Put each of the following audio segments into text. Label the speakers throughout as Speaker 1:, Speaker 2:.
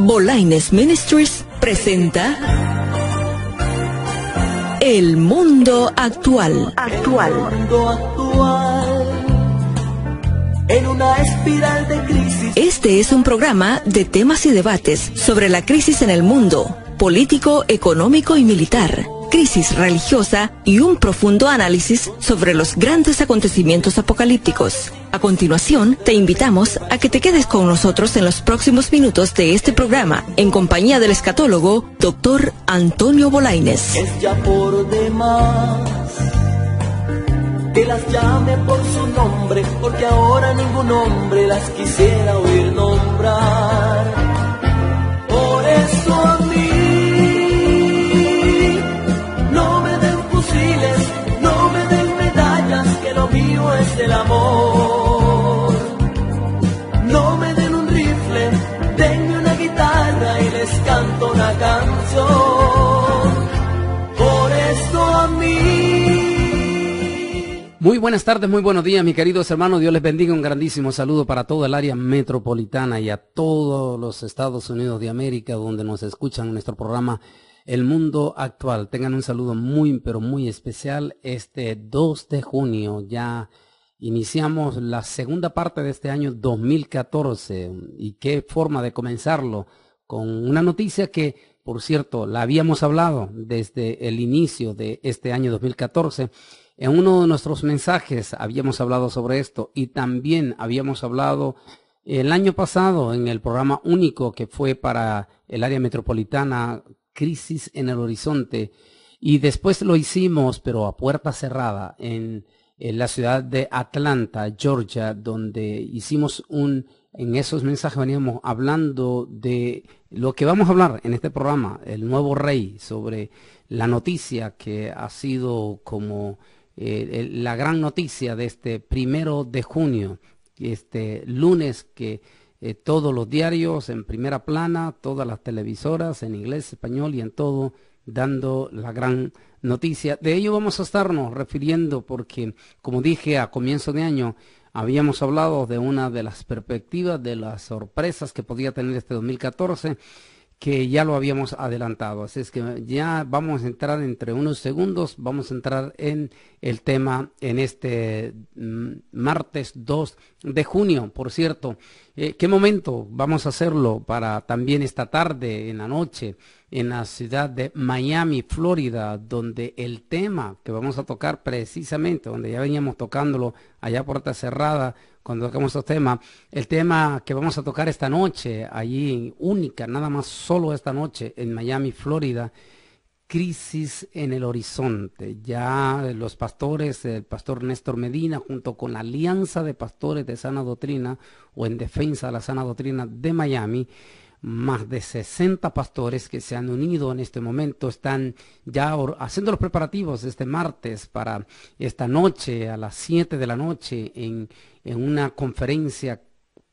Speaker 1: Bolaines Ministries presenta El Mundo Actual.
Speaker 2: En una espiral de crisis.
Speaker 1: Este es un programa de temas y debates sobre la crisis en el mundo, político, económico y militar, crisis religiosa y un profundo análisis sobre los grandes acontecimientos apocalípticos. A continuación, te invitamos a que te quedes con nosotros en los próximos minutos de este programa, en compañía del escatólogo Dr. Antonio Bolaines.
Speaker 2: Es ya por demás que las llame por su nombre, porque ahora ningún hombre las quisiera oír nombrar. Por eso a mí no me den fusiles, no me den medallas, que lo mío es el amor. No me den un rifle, denme una guitarra y les canto una canción. Por eso a mí.
Speaker 3: Muy buenas tardes, muy buenos días, mis queridos hermanos. Dios les bendiga. Un grandísimo saludo para toda el área metropolitana y a todos los Estados Unidos de América donde nos escuchan nuestro programa El Mundo Actual. Tengan un saludo muy, pero muy especial. Este 2 de junio ya iniciamos la segunda parte de este año 2014 y qué forma de comenzarlo con una noticia que, por cierto, la habíamos hablado desde el inicio de este año 2014. En uno de nuestros mensajes habíamos hablado sobre esto y también habíamos hablado el año pasado en el programa único que fue para el área metropolitana, Crisis en el Horizonte, y después lo hicimos, pero a puerta cerrada, en la ciudad de Atlanta, Georgia, donde hicimos en esos mensajes veníamos hablando de lo que vamos a hablar en este programa, el nuevo rey, sobre la noticia que ha sido como la gran noticia de este 1 de junio, este lunes que todos los diarios en primera plana, todas las televisoras en inglés, español y en todo, dando la gran noticia. De ello vamos a estarnos refiriendo porque, como dije a comienzo de año, habíamos hablado de una de las perspectivas, de las sorpresas que podía tener este 2014, que ya lo habíamos adelantado. Así es que ya vamos a entrar entre unos segundos, vamos a entrar en el tema en este martes 2 de junio. Por cierto, ¿qué momento vamos a hacerlo para también esta tarde, en la noche, en la ciudad de Miami, Florida, donde el tema que vamos a tocar precisamente, donde ya veníamos tocándolo allá a puerta cerrada, cuando tocamos estos temas, el tema que vamos a tocar esta noche, allí única, nada más solo esta noche, en Miami, Florida, crisis en el horizonte. Ya los pastores, el pastor Néstor Medina, junto con la Alianza de Pastores de Sana Doctrina, o en defensa de la Sana Doctrina de Miami, más de 60 pastores que se han unido en este momento, están ya haciendo los preparativos este martes para esta noche a las 7 de la noche en una conferencia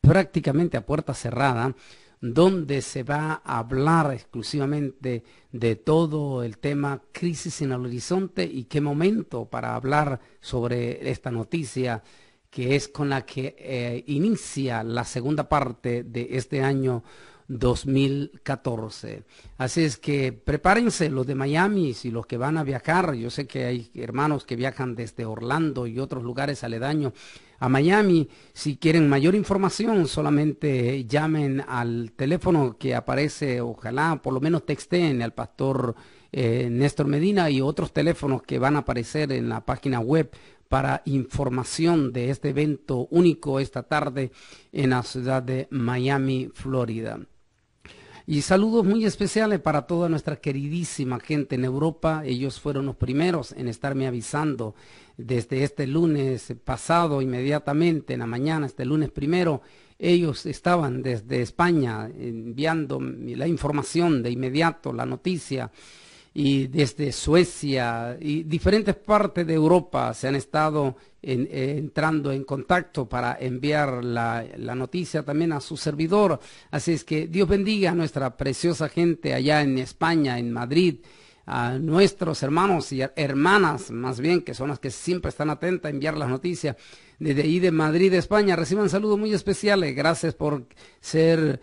Speaker 3: prácticamente a puerta cerrada, donde se va a hablar exclusivamente de todo el tema crisis en el horizonte y qué momento para hablar sobre esta noticia que es con la que inicia la segunda parte de este año 2014. Así es que prepárense los de Miami, si los que van a viajar. Yo sé que hay hermanos que viajan desde Orlando y otros lugares aledaños a Miami. Si quieren mayor información, solamente llamen al teléfono que aparece, ojalá por lo menos texten al pastor Néstor Medina y otros teléfonos que van a aparecer en la página web para información de este evento único esta tarde en la ciudad de Miami, Florida. Y saludos muy especiales para toda nuestra queridísima gente en Europa. Ellos fueron los primeros en estarme avisando desde este lunes pasado, inmediatamente en la mañana, este lunes primero. Ellos estaban desde España enviando la información de inmediato, la noticia. Y desde Suecia y diferentes partes de Europa se han estado entrando en contacto para enviar la noticia también a su servidor. Así es que Dios bendiga a nuestra preciosa gente allá en España, en Madrid, a nuestros hermanos y hermanas, más bien, que son las que siempre están atentas a enviar las noticias desde ahí de Madrid, España. Reciban saludos muy especiales. Gracias por ser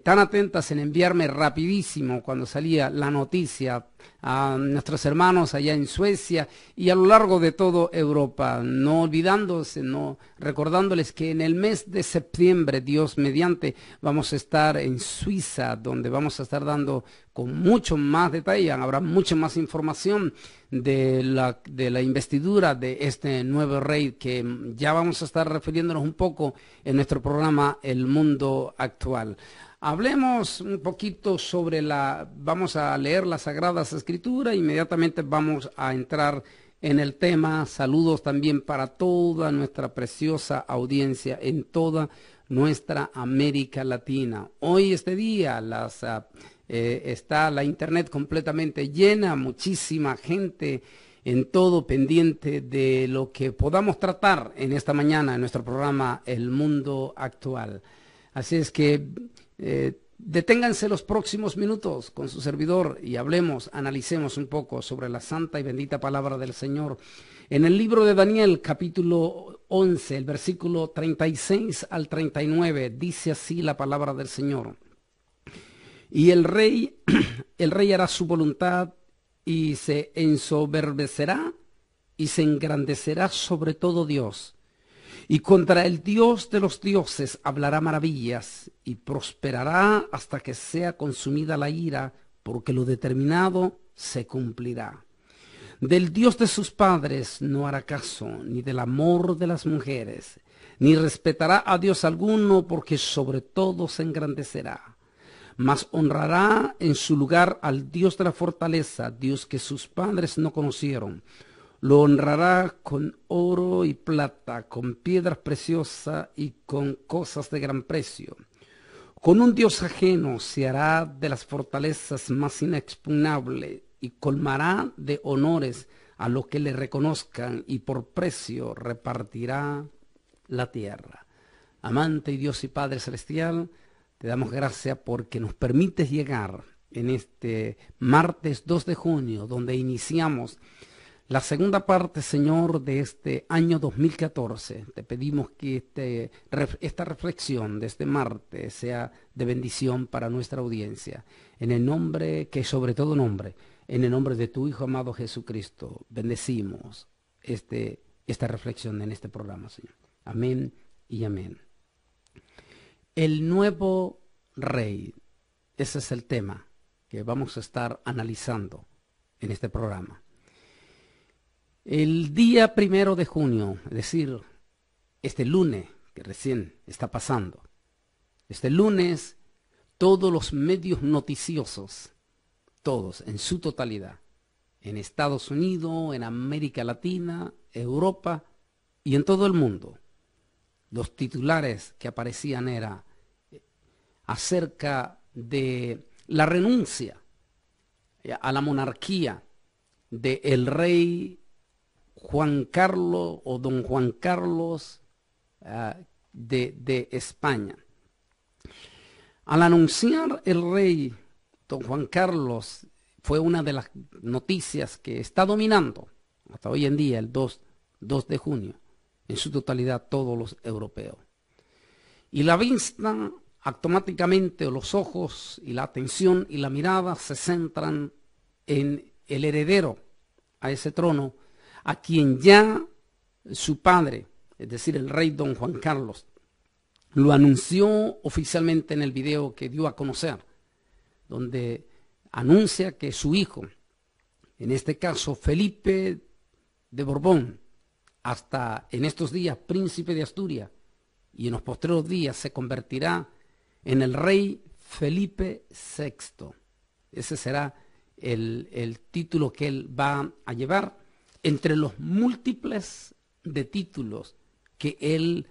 Speaker 3: tan atentas en enviarme rapidísimo cuando salía la noticia a nuestros hermanos allá en Suecia y a lo largo de toda Europa. No olvidándose, no recordándoles que en el mes de septiembre, Dios mediante, vamos a estar en Suiza, donde vamos a estar dando con mucho más detalle, habrá mucha más información de la investidura de este nuevo rey, que ya vamos a estar refiriéndonos un poco en nuestro programa El Mundo Actual. Hablemos un poquito sobre vamos a leer las Sagradas Escrituras, inmediatamente vamos a entrar en el tema. Saludos también para toda nuestra preciosa audiencia en toda nuestra América Latina. Hoy, este día, está la internet completamente llena, muchísima gente en todo pendiente de lo que podamos tratar en esta mañana en nuestro programa El Mundo Actual. Así es que deténganse los próximos minutos con su servidor y analicemos un poco sobre la santa y bendita palabra del Señor. En el libro de Daniel, capítulo 11, el versículo 36 al 39, dice así la palabra del Señor. Y el rey hará su voluntad y se ensoberbecerá y se engrandecerá sobre todo Dios. Y contra el Dios de los dioses hablará maravillas y prosperará hasta que sea consumida la ira, porque lo determinado se cumplirá. Del Dios de sus padres no hará caso, ni del amor de las mujeres, ni respetará a Dios alguno, porque sobre todo se engrandecerá. Mas honrará en su lugar al Dios de la fortaleza, Dios que sus padres no conocieron. Lo honrará con oro y plata, con piedras preciosas y con cosas de gran precio. Con un Dios ajeno se hará de las fortalezas más inexpugnable y colmará de honores a los que le reconozcan y por precio repartirá la tierra. Amante y Dios y Padre Celestial, te damos gracias porque nos permites llegar en este martes 2 de junio, donde iniciamos la segunda parte, Señor, de este año 2014. Te pedimos que esta reflexión de este martes sea de bendición para nuestra audiencia. En el nombre, que sobre todo nombre, en el nombre de tu Hijo amado Jesucristo, bendecimos esta reflexión en este programa, Señor. Amén y amén. El nuevo rey, ese es el tema que vamos a estar analizando en este programa. El día 1 de junio, es decir, este lunes que recién está pasando, este lunes todos los medios noticiosos, todos en su totalidad, en Estados Unidos, en América Latina, Europa y en todo el mundo, los titulares que aparecían era acerca de la renuncia a la monarquía del rey Juan Carlos o don Juan Carlos de España. Al anunciar el rey don Juan Carlos, fue una de las noticias que está dominando hasta hoy en día, el 2 de junio, en su totalidad todos los europeos. Y la vista automáticamente, o los ojos y la atención y la mirada se centran en el heredero a ese trono, a quien ya su padre, es decir, el rey don Juan Carlos, lo anunció oficialmente en el video que dio a conocer, donde anuncia que su hijo, en este caso Felipe de Borbón, hasta en estos días príncipe de Asturias, y en los posteriores días se convertirá en el rey Felipe VI. Ese será el título que él va a llevar entre los múltiples de títulos que él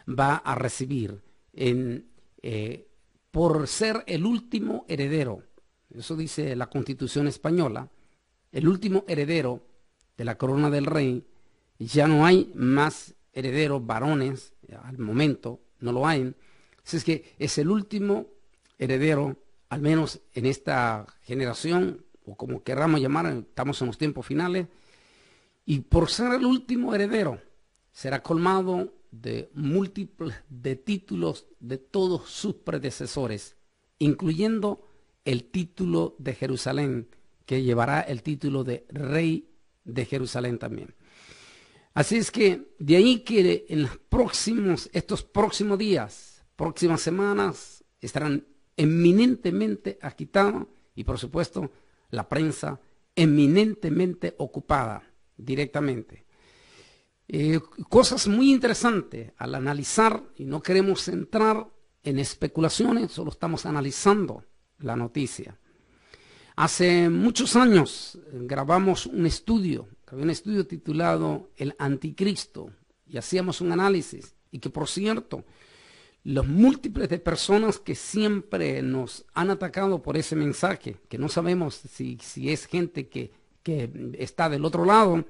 Speaker 3: va a recibir por ser el último heredero. Eso dice la Constitución española, el último heredero de la corona del rey. Ya no hay más herederos varones, al momento no lo hay. Así es que es el último heredero, al menos en esta generación, o como queramos llamar, estamos en los tiempos finales, y por ser el último heredero, será colmado de múltiples de títulos de todos sus predecesores, incluyendo el título de Jerusalén, que llevará el título de Rey de Jerusalén también. Así es que de ahí que en estos próximos días, próximas semanas, estarán eminentemente agitados y por supuesto la prensa eminentemente ocupada directamente. Cosas muy interesantes al analizar, y no queremos entrar en especulaciones, solo estamos analizando la noticia. Hace muchos años grabamos un estudio titulado El Anticristo, y hacíamos un análisis, y que por cierto, los múltiples de personas que siempre nos han atacado por ese mensaje, que no sabemos si es gente que está del otro lado,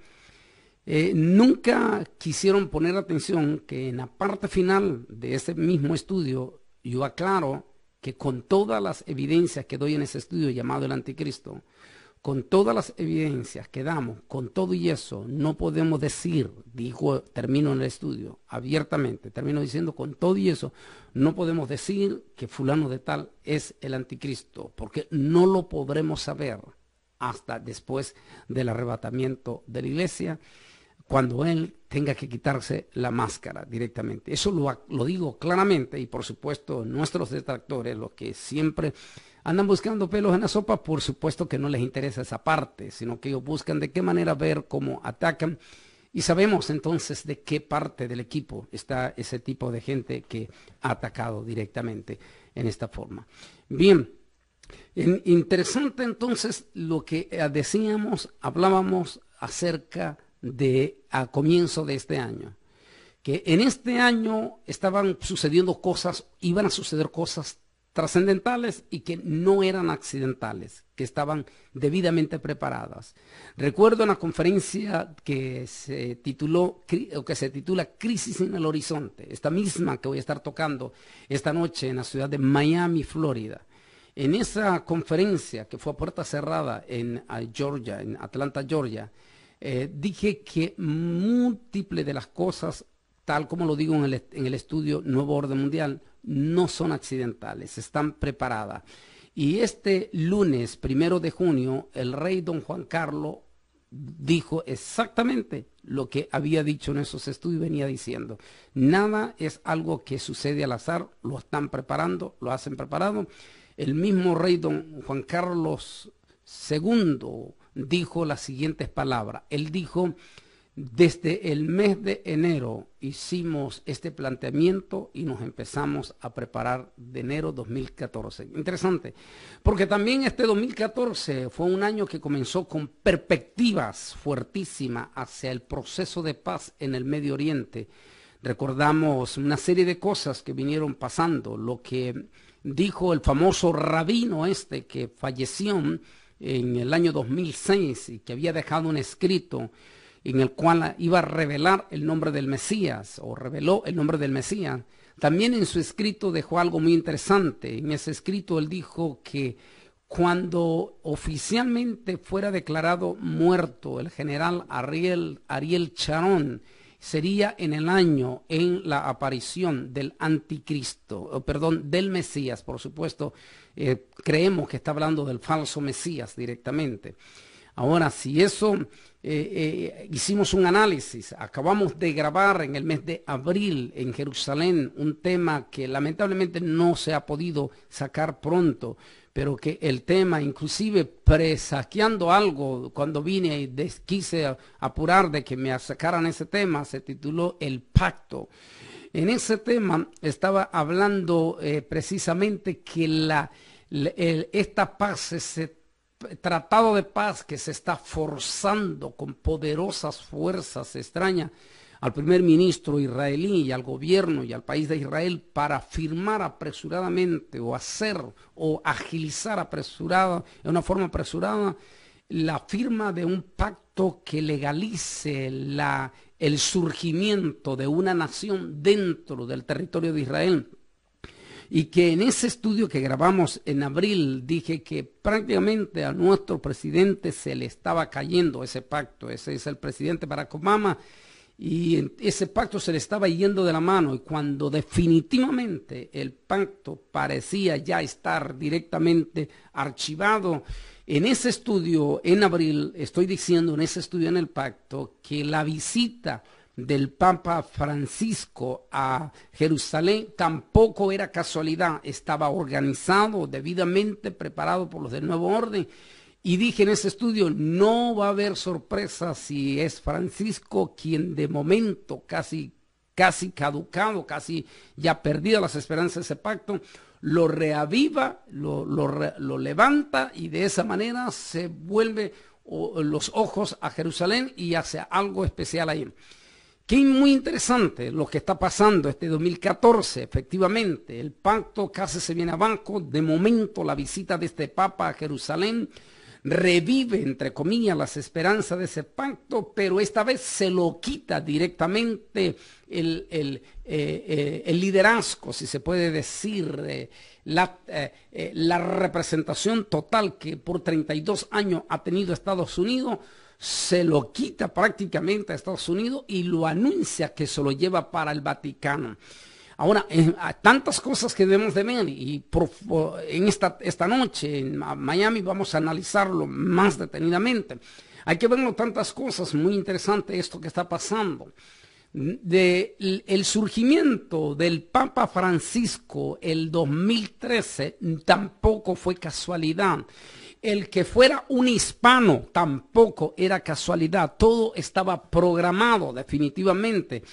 Speaker 3: nunca quisieron poner atención que en la parte final de ese mismo estudio yo aclaro que con todas las evidencias que doy en ese estudio llamado El Anticristo, con todas las evidencias que damos, con todo y eso, no podemos decir, termino en el estudio abiertamente, termino diciendo con todo y eso, no podemos decir que fulano de tal es el Anticristo, porque no lo podremos saber hasta después del arrebatamiento de la iglesia, cuando él tenga que quitarse la máscara directamente. Eso lo digo claramente, y por supuesto nuestros detractores, los que siempre andan buscando pelos en la sopa, por supuesto que no les interesa esa parte, sino que ellos buscan de qué manera ver cómo atacan, y sabemos entonces de qué parte del equipo está ese tipo de gente que ha atacado directamente en esta forma. Bien, interesante entonces lo que hablábamos acerca de a comienzo de este año, que en este año iban a suceder cosas trascendentales y que no eran accidentales, que estaban debidamente preparadas. Recuerdo una conferencia que se titula Crisis en el Horizonte, esta misma que voy a estar tocando esta noche en la ciudad de Miami, Florida. En esa conferencia, que fue a puerta cerrada en Atlanta, Georgia, dije que múltiples de las cosas, tal como lo digo en el estudio Nuevo Orden Mundial, no son accidentales, están preparadas. Y este lunes, 1 de junio, el rey don Juan Carlos dijo exactamente lo que había dicho en esos estudios y venía diciendo. Nada es algo que sucede al azar, lo están preparando, lo hacen preparado. El mismo rey don Juan Carlos II dijo las siguientes palabras. Él dijo: desde el mes de enero hicimos este planteamiento y nos empezamos a preparar de enero 2014. Interesante, porque también este 2014 fue un año que comenzó con perspectivas fuertísimas hacia el proceso de paz en el Medio Oriente. Recordamos una serie de cosas que vinieron pasando, lo que dijo el famoso rabino que falleció en el año 2006 y que había dejado un escrito en el cual iba a revelar el nombre del Mesías, o reveló el nombre del Mesías. También en su escrito dejó algo muy interesante. En ese escrito él dijo que cuando oficialmente fuera declarado muerto el general Ariel Sharon, sería en la aparición del anticristo, del Mesías, por supuesto. Creemos que está hablando del falso Mesías directamente. Ahora, si eso, hicimos un análisis, acabamos de grabar en el mes de abril en Jerusalén un tema que lamentablemente no se ha podido sacar pronto, pero que el tema, inclusive presagiando algo, cuando vine y quise apurar de que me sacaran ese tema, se tituló El Pacto. En ese tema estaba hablando precisamente que esta paz, ese tratado de paz que se está forzando con poderosas fuerzas extrañas al primer ministro israelí y al gobierno y al país de Israel para firmar apresuradamente o agilizar de una forma apresurada la firma de un pacto que legalice el surgimiento de una nación dentro del territorio de Israel. Y que en ese estudio que grabamos en abril dije que prácticamente a nuestro presidente se le estaba cayendo ese pacto. Ese es el presidente Barack Obama, y ese pacto se le estaba yendo de la mano, y cuando definitivamente el pacto parecía ya estar directamente archivado, en ese estudio, en abril, estoy diciendo en ese estudio en el pacto, que la visita del Papa Francisco a Jerusalén tampoco era casualidad, estaba organizado, debidamente preparado por los del Nuevo Orden. Y dije en ese estudio, no va a haber sorpresa si es Francisco quien de momento casi caducado, casi ya perdido las esperanzas de ese pacto, lo reaviva, lo levanta, y de esa manera se vuelve los ojos a Jerusalén y hace algo especial ahí. Qué muy interesante lo que está pasando este 2014, efectivamente, el pacto casi se viene abajo. De momento la visita de este Papa a Jerusalén revive, entre comillas, las esperanzas de ese pacto, pero esta vez se lo quita directamente el liderazgo, si se puede decir, la representación total que por 32 años ha tenido Estados Unidos, se lo quita prácticamente a Estados Unidos y lo anuncia que se lo lleva para el Vaticano. Ahora, hay tantas cosas que debemos de ver, y en esta noche en Miami vamos a analizarlo más detenidamente. Hay que verlo, tantas cosas, muy interesante esto que está pasando. El surgimiento del Papa Francisco el 2013 tampoco fue casualidad. El que fuera un hispano tampoco era casualidad. Todo estaba programado definitivamente.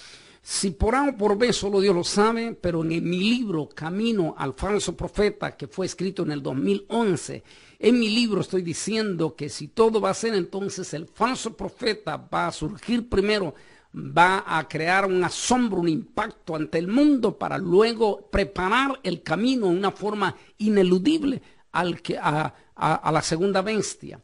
Speaker 3: Si por A o por B, solo Dios lo sabe, pero en mi libro Camino al Falso Profeta, que fue escrito en el 2011, en mi libro estoy diciendo que si todo va a ser, entonces el falso profeta va a surgir primero, va a crear un asombro, un impacto ante el mundo, para luego preparar el camino en una forma ineludible a la segunda bestia.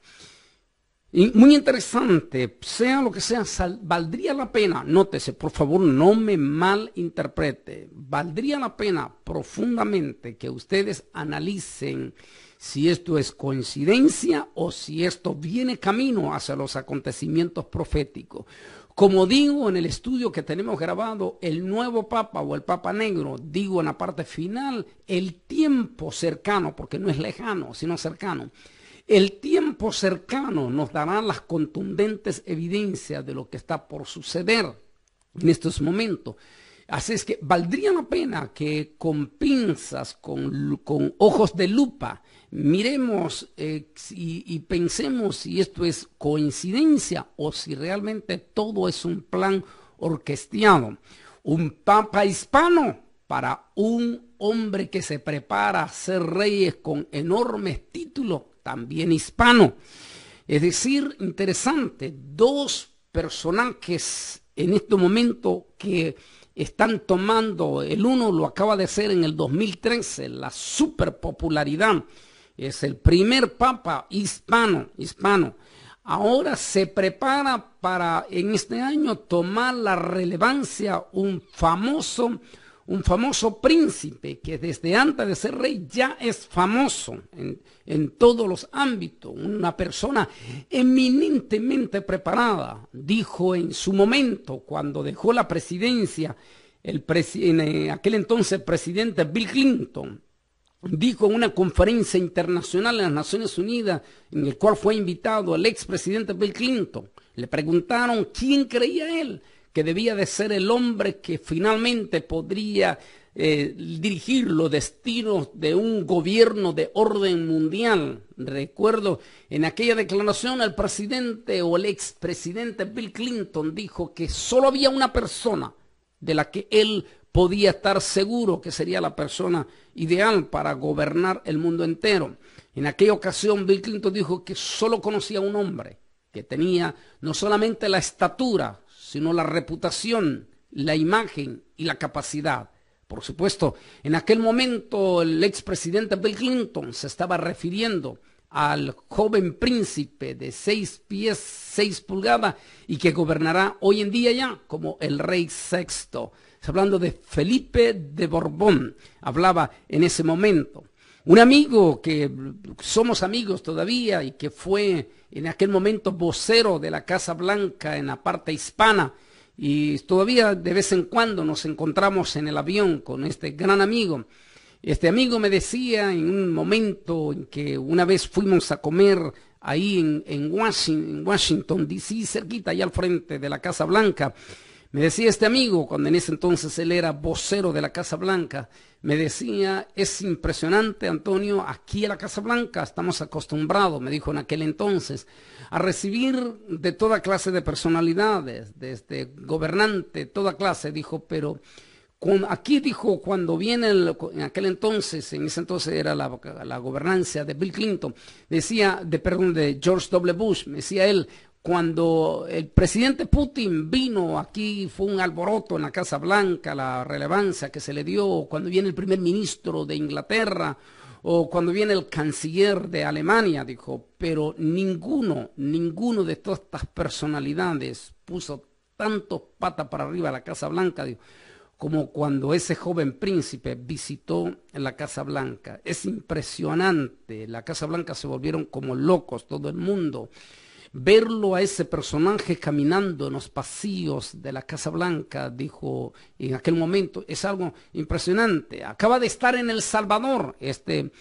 Speaker 3: Y muy interesante, sea lo que sea, valdría la pena, nótese, por favor, no me malinterprete, valdría la pena profundamente que ustedes analicen si esto es coincidencia o si esto viene camino hacia los acontecimientos proféticos. Como digo en el estudio que tenemos grabado, el nuevo Papa o el Papa Negro, digo en la parte final, el tiempo cercano, porque no es lejano, sino cercano. El tiempo cercano nos dará las contundentes evidencias de lo que está por suceder en estos momentos. Así es que valdría la pena que con pinzas, con ojos de lupa, miremos y pensemos si esto es coincidencia o si realmente todo es un plan orquestado. Un papa hispano para un hombre que se prepara a ser reyes con enormes títulos, también hispano. Es decir, interesante, dos personajes en este momento que están tomando, el uno lo acaba de hacer en el 2013, la superpopularidad, es el primer papa hispano. Ahora se prepara para en este año tomar la relevancia un famoso príncipe que desde antes de ser rey ya es famoso en todos los ámbitos, una persona eminentemente preparada. Dijo en su momento, cuando dejó la presidencia, en aquel entonces presidente Bill Clinton, dijo en una conferencia internacional en las Naciones Unidas, en el cual fue invitado el expresidente Bill Clinton, le preguntaron quién creía él que debía de ser el hombre que finalmente podría dirigir los destinos de un gobierno de orden mundial. Recuerdo en aquella declaración el presidente o el expresidente Bill Clinton dijo que solo había una persona de la que él podía estar seguro que sería la persona ideal para gobernar el mundo entero. En aquella ocasión Bill Clinton dijo que solo conocía a un hombre que tenía no solamente la estatura, sino la reputación, la imagen y la capacidad. Por supuesto, en aquel momento el expresidente Bill Clinton se estaba refiriendo al joven príncipe de 6 pies 6 pulgadas y que gobernará hoy en día ya como el rey sexto. Está hablando de Felipe de Borbón, hablaba en ese momento. Un amigo que somos amigos todavía y que fue en aquel momento vocero de la Casa Blanca en la parte hispana y todavía de vez en cuando nos encontramos en el avión con este gran amigo. Este amigo me decía en un momento en que una vez fuimos a comer ahí en Washington, D.C., cerquita, allá al frente de la Casa Blanca. Me decía este amigo, cuando en ese entonces él era vocero de la Casa Blanca, me decía, es impresionante, Antonio, aquí en la Casa Blanca estamos acostumbrados, me dijo en aquel entonces, a recibir de toda clase de personalidades, desde gobernante, toda clase, dijo, pero aquí, dijo, cuando viene, en aquel entonces, en ese entonces era la gobernancia de Bill Clinton, decía, de George W. Bush, me decía él, cuando el presidente Putin vino aquí fue un alboroto en la Casa Blanca, la relevancia que se le dio, cuando viene el primer ministro de Inglaterra o cuando viene el canciller de Alemania, dijo, pero ninguno de todas estas personalidades puso tanto pata para arriba a la Casa Blanca, dijo, como cuando ese joven príncipe visitó la Casa Blanca. Es impresionante, la Casa Blanca se volvieron como locos, todo el mundo. Verlo a ese personaje caminando en los pasillos de la Casa Blanca, dijo en aquel momento, es algo impresionante. Acaba de estar en El Salvador este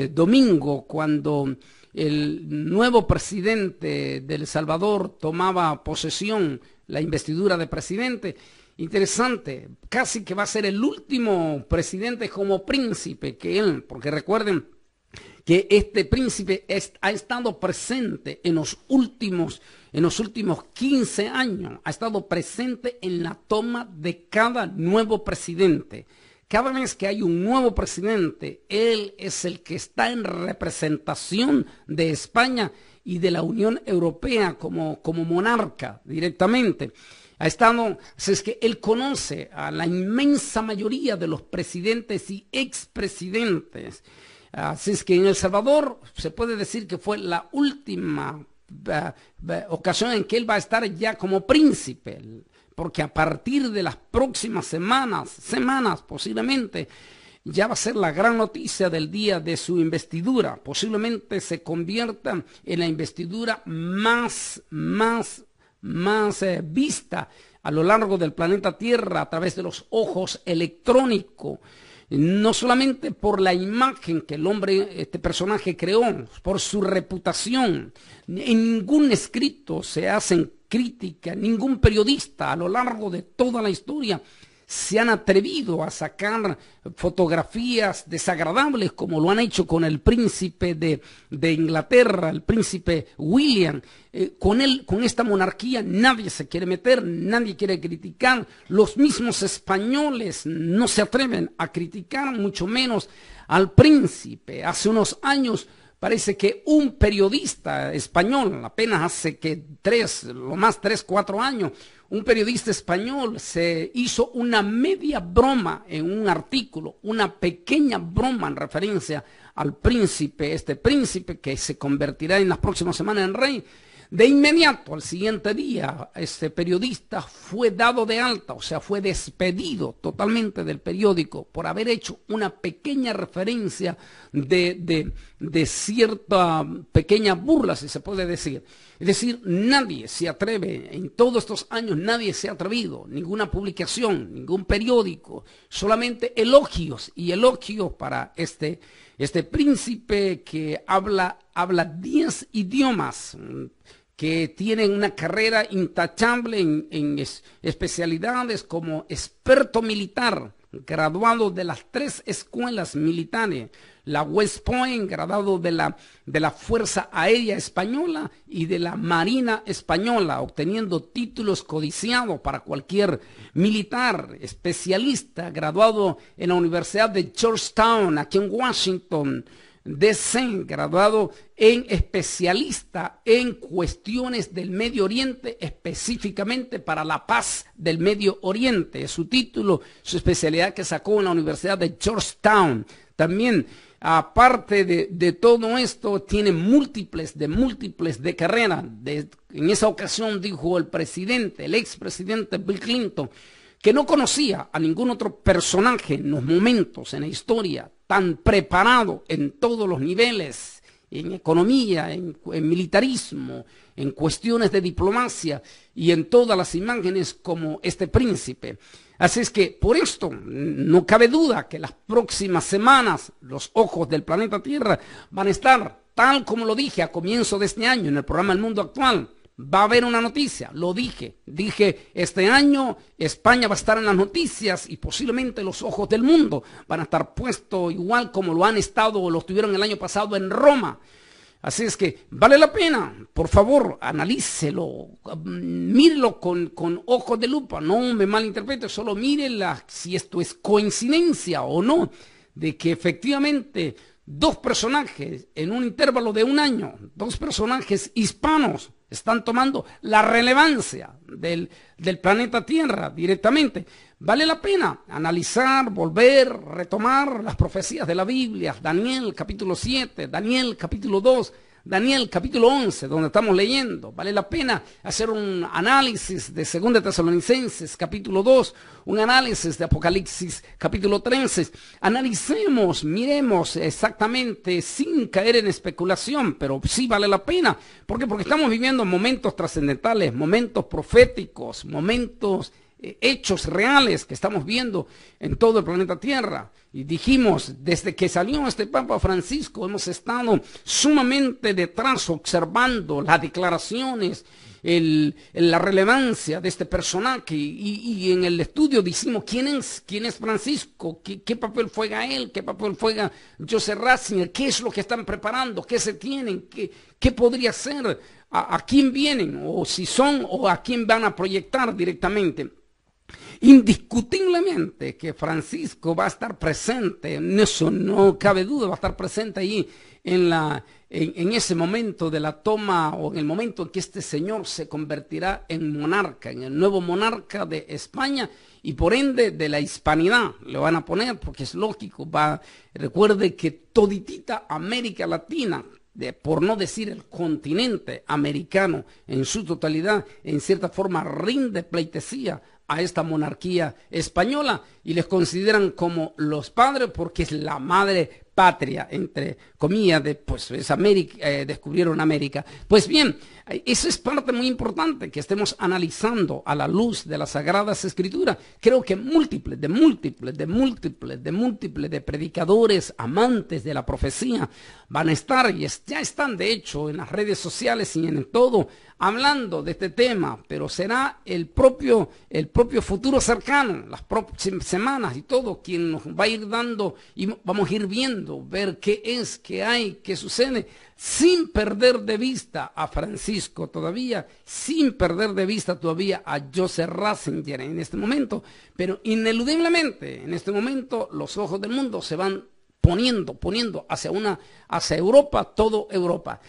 Speaker 3: domingo, cuando el nuevo presidente de El Salvador tomaba posesión, la investidura de presidente. Interesante, casi que va a ser el último presidente como príncipe que él, porque recuerden que este príncipe ha estado presente en los últimos 15 años, ha estado presente en la toma de cada nuevo presidente. Cada vez que hay un nuevo presidente, él es el que está en representación de España y de la Unión Europea como monarca directamente. Ha estado, es que él conoce a la inmensa mayoría de los presidentes y expresidentes. Así es que en El Salvador se puede decir que fue la última ocasión en que él va a estar ya como príncipe, porque a partir de las próximas semanas posiblemente, ya va a ser la gran noticia del día de su investidura. Posiblemente se convierta en la investidura más vista a lo largo del planeta Tierra a través de los ojos electrónicos. No solamente por la imagen que el hombre, este personaje creó, por su reputación. En ningún escrito se hacen críticas, ningún periodista a lo largo de toda la historia se han atrevido a sacar fotografías desagradables como lo han hecho con el príncipe de Inglaterra, el príncipe William. Con esta monarquía nadie se quiere meter, nadie quiere criticar. Los mismos españoles no se atreven a criticar, mucho menos al príncipe. Hace unos años parece que un periodista español, apenas hace que 4 años, un periodista español se hizo una media broma en un artículo, una pequeña broma en referencia al príncipe, este príncipe que se convertirá en las próximas semanas en rey. De inmediato, al siguiente día, este periodista fue dado de alta, o sea, fue despedido totalmente del periódico por haber hecho una pequeña referencia de cierta pequeña burla, si se puede decir. Es decir, nadie se atreve, en todos estos años nadie se ha atrevido, ninguna publicación, ningún periódico, solamente elogios y elogios para este príncipe que habla 10 idiomas, que tiene una carrera intachable en especialidades como experto militar, graduado de las 3 escuelas militares, la West Point, graduado de la Fuerza Aérea Española y de la Marina Española, obteniendo títulos codiciados para cualquier militar, especialista, graduado en la Universidad de Georgetown, aquí en Washington, D.C., graduado en especialista en cuestiones del Medio Oriente, específicamente para la paz del Medio Oriente. Es su título, su especialidad que sacó en la Universidad de Georgetown. También, aparte de todo esto, tiene múltiples de carrera. En esa ocasión dijo el expresidente Bill Clinton, que no conocía a ningún otro personaje en los momentos, en la historia, tan preparado en todos los niveles, en economía, en militarismo, en cuestiones de diplomacia y en todas las imágenes como este príncipe. Así es que por esto no cabe duda que las próximas semanas los ojos del planeta Tierra van a estar, tal como lo dije a comienzo de este año en el programa El Mundo Actual. Va a haber una noticia, lo dije, este año España va a estar en las noticias y posiblemente los ojos del mundo van a estar puestos igual como lo han estado o lo estuvieron el año pasado en Roma. Así es que vale la pena, por favor, analícelo, mírelo con ojos de lupa, no me malinterprete, solo mírela si esto es coincidencia o no, de que efectivamente dos personajes en un intervalo de un año, dos personajes hispanos, están tomando la relevancia del planeta Tierra directamente. Vale la pena analizar, volver, retomar las profecías de la Biblia, Daniel capítulo 7, Daniel capítulo 2, Daniel capítulo 11, donde estamos leyendo. Vale la pena hacer un análisis de 2 Tesalonicenses capítulo 2, un análisis de Apocalipsis capítulo 13. Analicemos, miremos exactamente sin caer en especulación, pero sí vale la pena. ¿Por qué? Porque estamos viviendo momentos trascendentales, momentos proféticos, momentos hechos reales que estamos viendo en todo el planeta Tierra. Y dijimos, desde que salió este Papa Francisco, hemos estado sumamente detrás observando las declaraciones, la relevancia de este personaje y en el estudio decimos quién es Francisco, qué papel juega él, qué papel juega Joseph Ratzinger, qué es lo que están preparando, qué se tienen, qué podría ser, a quién vienen, o si son, o a quién van a proyectar directamente. Indiscutiblemente que Francisco va a estar presente, en eso no cabe duda, va a estar presente ahí en ese momento de la toma, o en el momento en que este señor se convertirá en monarca, en el nuevo monarca de España y por ende de la hispanidad. Le van a poner, porque es lógico, recuerde que toditita América Latina, por no decir el continente americano en su totalidad, en cierta forma rinde pleitesía a esta monarquía española y les consideran como los padres porque es la madre patria, entre comillas, es América, descubrieron América. Pues bien, eso es parte muy importante que estemos analizando a la luz de las Sagradas Escrituras. Creo que múltiples de predicadores amantes de la profecía van a estar y ya están de hecho en las redes sociales y en todo hablando de este tema, pero será el propio futuro cercano, las próximas semanas y todo, quien nos va a ir dando y vamos a ir viendo, ver qué es, qué hay, qué sucede, sin perder de vista a Francisco todavía, sin perder de vista todavía a Joseph Ratzinger en este momento, pero ineludiblemente en este momento los ojos del mundo se van poniendo hacia Europa, todo Europa.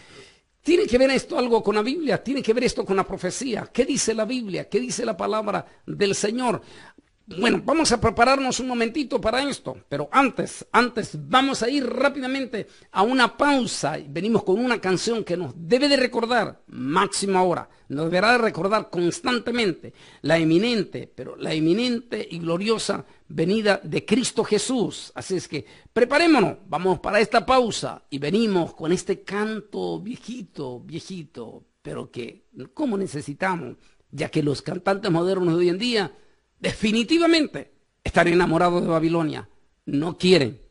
Speaker 3: ¿Tiene que ver esto algo con la Biblia? ¿Tiene que ver esto con la profecía? ¿Qué dice la Biblia? ¿Qué dice la palabra del Señor? Bueno, vamos a prepararnos un momentito para esto, pero antes vamos a ir rápidamente a una pausa. Venimos con una canción que nos debe de recordar, máxima hora, nos deberá de recordar constantemente la eminente y gloriosa venida de Cristo Jesús. Así es que preparémonos, vamos para esta pausa y venimos con este canto viejito, pero que como necesitamos, ya que los cantantes modernos de hoy en día definitivamente están enamorados de Babilonia, no quieren,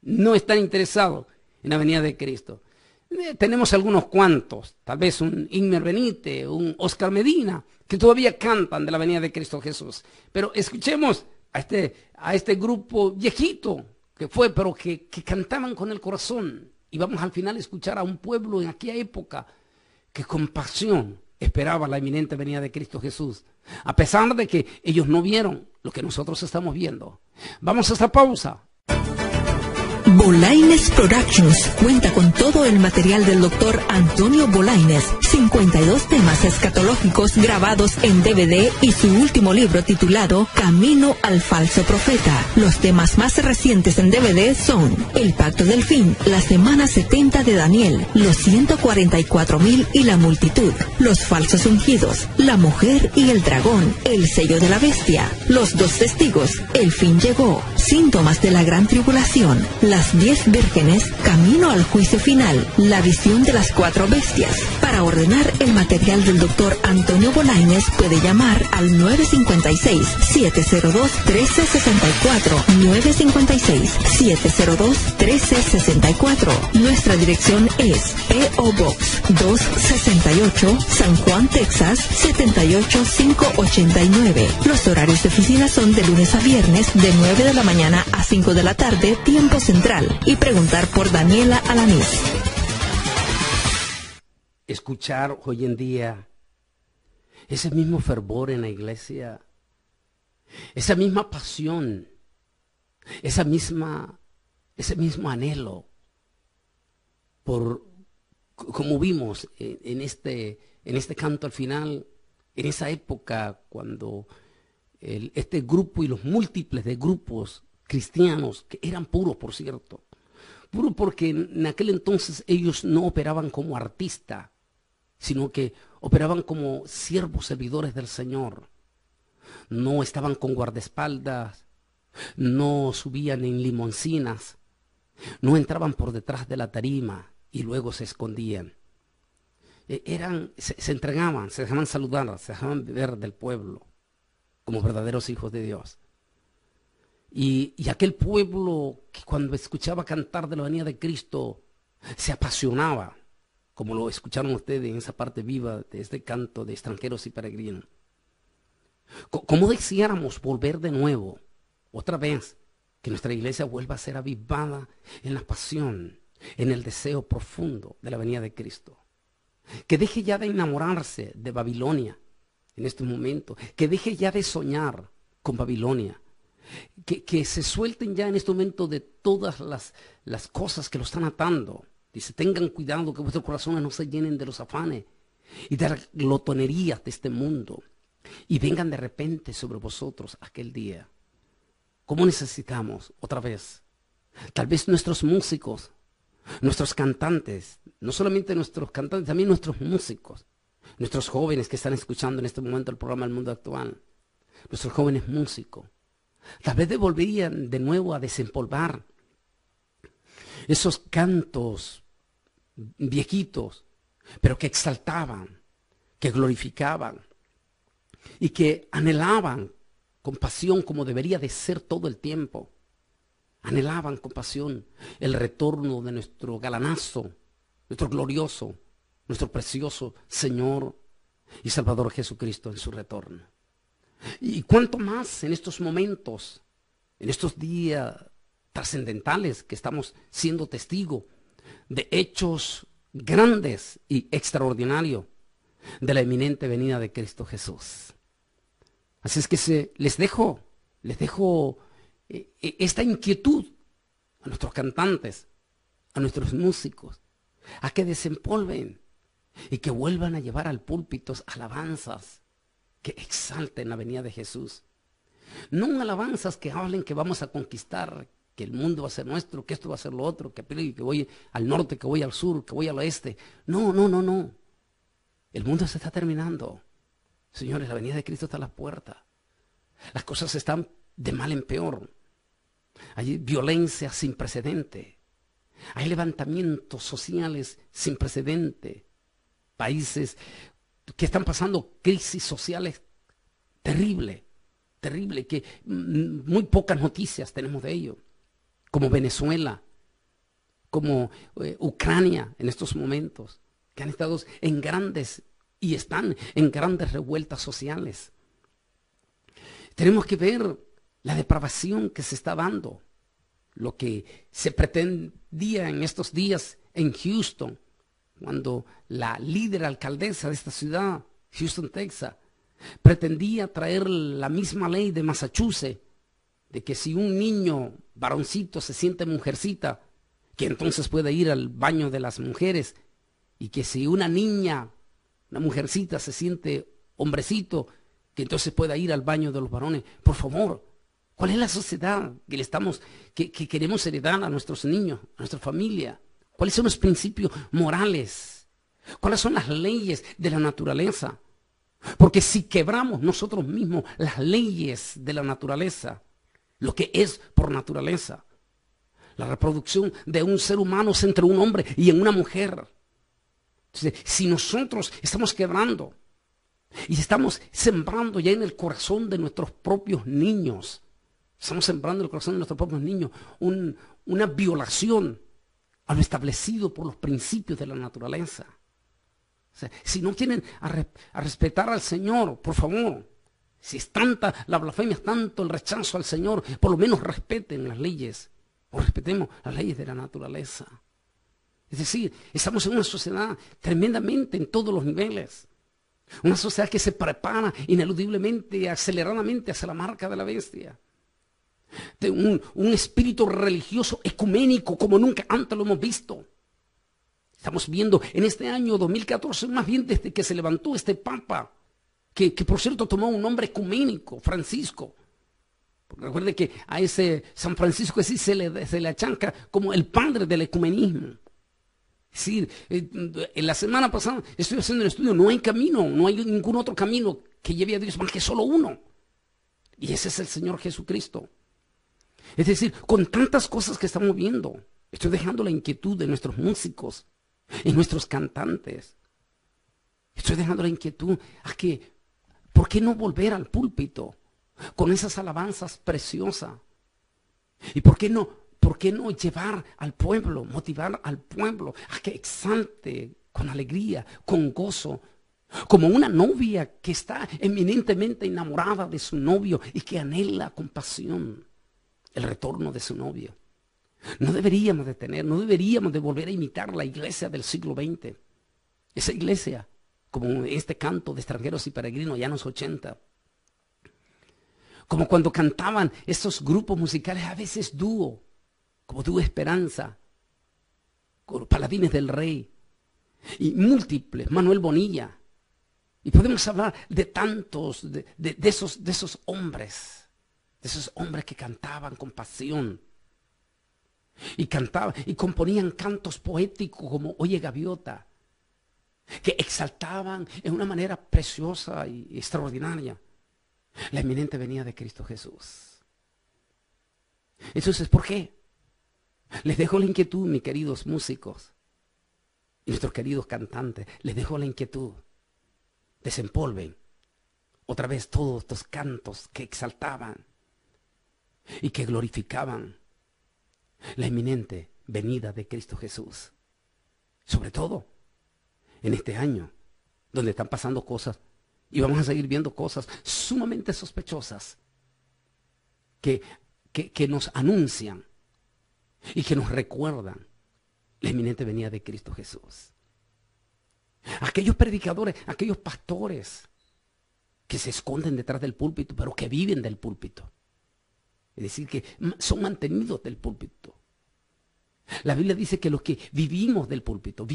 Speaker 3: no están interesados en la venida de Cristo. Tenemos algunos cuantos, tal vez un Inmer Benítez, un Oscar Medina, que todavía cantan de la venida de Cristo Jesús. Pero escuchemos a este grupo viejito pero que cantaban con el corazón. Y vamos al final a escuchar a un pueblo en aquella época que con pasión esperaba la inminente venida de Cristo Jesús, a pesar de que ellos no vieron lo que nosotros estamos viendo. Vamos a esta pausa.
Speaker 1: Bolaines Productions cuenta con todo el material del Dr. Antonio Bolaines, 52 temas escatológicos grabados en DVD y su último libro titulado Camino al Falso Profeta. Los temas más recientes en DVD son El Pacto del Fin, La Semana 70 de Daniel, Los 144,000 y la Multitud, Los Falsos Ungidos, La Mujer y el Dragón, El Sello de la Bestia, Los Dos Testigos, El Fin Llegó, síntomas de la gran tribulación, las 10 vírgenes, camino al juicio final, la visión de las 4 bestias. Para ordenar el material del Dr. Antonio Bolañez puede llamar al 956-702-1364, 956-702-1364. Nuestra dirección es P.O. Box 268, San Juan, Texas 78589. Los horarios de oficina son de lunes a viernes de 9 de la mañana a 5 de la tarde, tiempo central. Y preguntar por Daniela Alanís.
Speaker 3: Escuchar hoy en día ese mismo fervor en la iglesia, esa misma pasión, ese mismo anhelo por, como vimos en este canto al final, en esa época cuando este grupo y los múltiples de grupos cristianos, que eran puros, por cierto, puros porque en aquel entonces ellos no operaban como artistas, sino que operaban como siervos servidores del Señor. No estaban con guardaespaldas, no subían en limoncinas, no entraban por detrás de la tarima y luego se escondían. Se entregaban, se dejaban saludar, se dejaban ver del pueblo como verdaderos hijos de Dios. Y aquel pueblo que cuando escuchaba cantar de la venida de Cristo se apasionaba, como lo escucharon ustedes en esa parte viva de este canto de extranjeros y peregrinos. Como deseáramos volver de nuevo, otra vez, que nuestra iglesia vuelva a ser avivada en la pasión, en el deseo profundo de la venida de Cristo. Que deje ya de enamorarse de Babilonia en este momento, que deje ya de soñar con Babilonia, que se suelten ya en este momento de todas las cosas que lo están atando. Dice, tengan cuidado que vuestros corazones no se llenen de los afanes y de las glotonerías de este mundo, y vengan de repente sobre vosotros aquel día. ¿Cómo necesitamos otra vez? Tal vez nuestros músicos, nuestros cantantes, no solamente nuestros cantantes, también nuestros músicos, nuestros jóvenes que están escuchando en este momento el programa El Mundo Actual, nuestros jóvenes músicos, tal vez volverían de nuevo a desempolvar esos cantos viejitos, pero que exaltaban, que glorificaban y que anhelaban con pasión, como debería de ser todo el tiempo. Anhelaban con pasión el retorno de nuestro galanazo, nuestro glorioso, nuestro precioso Señor y Salvador Jesucristo en su retorno. Y cuánto más en estos momentos, en estos días trascendentales que estamos siendo testigos de hechos grandes y extraordinarios de la eminente venida de Cristo Jesús. Así es que les dejo esta inquietud a nuestros cantantes, a nuestros músicos, a que desempolven y que vuelvan a llevar al púlpito alabanzas que exalten la venida de Jesús. No alabanzas que hablen que vamos a conquistar, que el mundo va a ser nuestro, que esto va a ser lo otro, que voy al norte, que voy al sur, que voy al oeste. No. El mundo se está terminando. Señores, la venida de Cristo está a la puerta. Las cosas están de mal en peor. Hay violencia sin precedente. Hay levantamientos sociales sin precedente. Países que están pasando crisis sociales terrible, que muy pocas noticias tenemos de ello. Como Venezuela, como Ucrania en estos momentos, que han estado en grandes y están en grandes revueltas sociales. Tenemos que ver la depravación que se está dando, lo que se pretendía en estos días en Houston, cuando la líder alcaldesa de esta ciudad, Houston, Texas, pretendía traer la misma ley de Massachusetts, de que si un niño varoncito se siente mujercita, que entonces puede ir al baño de las mujeres, y que si una niña, una mujercita se siente hombrecito, que entonces pueda ir al baño de los varones. Por favor, ¿cuál es la sociedad que queremos heredar a nuestros niños, a nuestra familia? ¿Cuáles son los principios morales? ¿Cuáles son las leyes de la naturaleza? Porque si quebramos nosotros mismos las leyes de la naturaleza, lo que es por naturaleza. La reproducción de un ser humano es entre un hombre y en una mujer. Entonces, si nosotros estamos quebrando y estamos sembrando ya en el corazón de nuestros propios niños, estamos sembrando en el corazón de nuestros propios niños una violación a lo establecido por los principios de la naturaleza. O sea, si no quieren a respetar al Señor, por favor, si es tanta la blasfemia, es tanto el rechazo al Señor, por lo menos respeten las leyes, o respetemos las leyes de la naturaleza. Es decir, estamos en una sociedad tremendamente en todos los niveles. Una sociedad que se prepara ineludiblemente, aceleradamente hacia la marca de la bestia. De un espíritu religioso ecuménico como nunca antes lo hemos visto. Estamos viendo en este año 2014, más bien desde que se levantó este Papa, que por cierto tomó un nombre ecuménico, Francisco. Porque recuerde que a ese San Francisco sí se le achanca como el padre del ecumenismo. Es decir, en la semana pasada estoy haciendo un estudio, no hay camino, no hay ningún otro camino que lleve a Dios más que solo uno. Y ese es el Señor Jesucristo. Es decir, con tantas cosas que estamos viendo, estoy dejando la inquietud de nuestros músicos y nuestros cantantes. Estoy dejando la inquietud a que, ¿por qué no volver al púlpito con esas alabanzas preciosas? ¿Y por qué no llevar al pueblo, motivar al pueblo a que exalte con alegría, con gozo, como una novia que está eminentemente enamorada de su novio y que anhela con pasión el retorno de su novio? No deberíamos de volver a imitar la iglesia del siglo XX. Esa iglesia, como este canto de extranjeros y peregrinos ya en los 80. Como cuando cantaban estos grupos musicales, a veces dúo, como Dúo Esperanza, con Paladines del Rey, y múltiples, Manuel Bonilla. Y podemos hablar de tantos, de esos hombres que cantaban con pasión. Y cantaban y componían cantos poéticos como Oye Gaviota, que exaltaban en una manera preciosa y extraordinaria la eminente venida de Cristo Jesús. Entonces, ¿por qué? Les dejo la inquietud, mis queridos músicos y nuestros queridos cantantes, les dejo la inquietud. Desempolven otra vez todos estos cantos que exaltaban y que glorificaban la eminente venida de Cristo Jesús. Sobre todo en este año, donde están pasando cosas y vamos a seguir viendo cosas sumamente sospechosas que nos anuncian y que nos recuerdan la eminente venida de Cristo Jesús. Aquellos predicadores, aquellos pastores que se esconden detrás del púlpito, pero que viven del púlpito. Es decir, que son mantenidos del púlpito. La Biblia dice que los que vivimos del púlpito,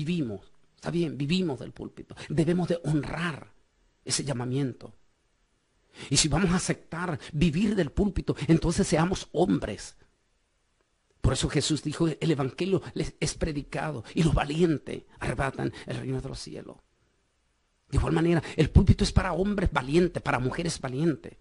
Speaker 3: está bien, vivimos del púlpito. Debemos de honrar ese llamamiento. Y si vamos a aceptar vivir del púlpito, entonces seamos hombres. Por eso Jesús dijo, el evangelio les es predicado y los valientes arrebatan el reino de los cielos. De igual manera, el púlpito es para hombres valientes, para mujeres valientes.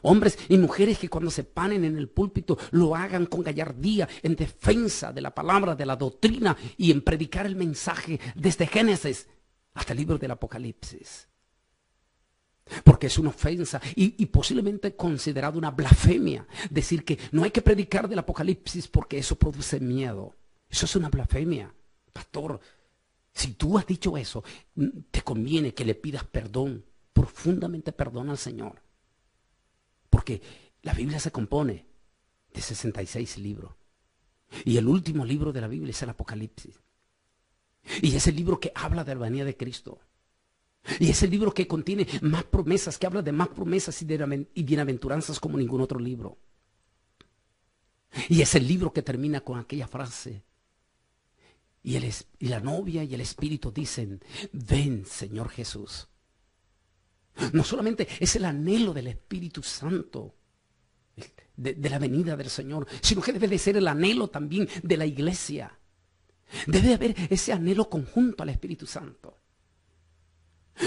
Speaker 3: Hombres y mujeres que cuando se paren en el púlpito lo hagan con gallardía en defensa de la palabra, de la doctrina y en predicar el mensaje desde Génesis hasta el libro del Apocalipsis. Porque es una ofensa y posiblemente considerado una blasfemia decir que no hay que predicar del Apocalipsis porque eso produce miedo. Eso es una blasfemia. Pastor, si tú has dicho eso, te conviene que le pidas perdón, profundamente perdón al Señor. Porque la Biblia se compone de 66 libros. Y el último libro de la Biblia es el Apocalipsis. Y es el libro que habla de la venida de Cristo. Y es el libro que contiene más promesas, que habla de más promesas y bienaventuranzas como ningún otro libro. Y es el libro que termina con aquella frase. Y la novia y el Espíritu dicen, ven, Señor Jesús. No solamente es el anhelo del Espíritu Santo de la venida del Señor, sino que debe de ser el anhelo también de la iglesia. Debe haber ese anhelo conjunto al Espíritu Santo.